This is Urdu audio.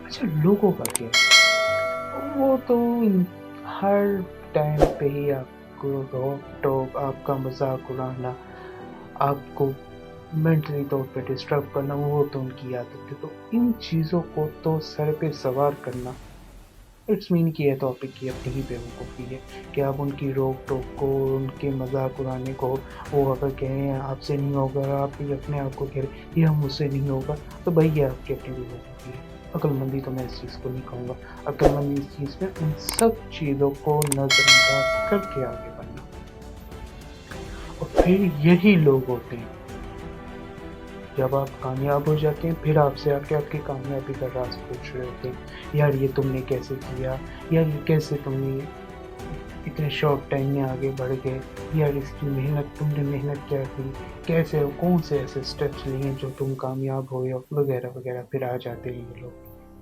اچھا لوگوں کا کیا ہے؟ وہ تو ہر ٹائم پہ ہی آپ کو روک ٹوک، آپ کا مذاق اڑانا، آپ کو مینٹلی طور پہ ڈسٹرب کرنا، وہ تو ان کی عادت ہے. تو ان چیزوں کو تو سر پہ سوار کرنا، اٹس مین کہ یہ ٹاپک کی اپنی ہی بیوقوفی ہے کہ آپ ان کی روک ٹوک کو، ان کے مذاق اڑانے کو، وہ اگر کہیں آپ سے نہیں ہوگا، آپ بھی اپنے آپ کو کہہ رہے یہ مجھ سے نہیں ہوگا، تو بھائی یہ آپ کی اپنی بیوقوفی ہے. عقل مندی تو میں اس چیز کو نہیں کہوں گا. عقل مندی اس چیز میں ان سب چیزوں کو نظر انداز کر کے آگے بڑھنا. اور پھر یہی لوگ ہوتے ہیں جب آپ کامیاب ہو جاتے ہیں پھر آپ سے آ کے آپ کی کامیابی کا راز پوچھ رہے ہوتے ہیں. یار یہ تم نے کیسے کیا، یار یہ کیسے تم نے اتنے شارٹ ٹائم میں آگے بڑھ گئے، یار اس کی محنت، تم نے محنت کیا کی، کیسے کون سے ایسے اسٹیپس لیے جو تم کامیاب ہوئے ہو، وغیرہ وغیرہ. پھر آ جاتے ہیں یہ لوگ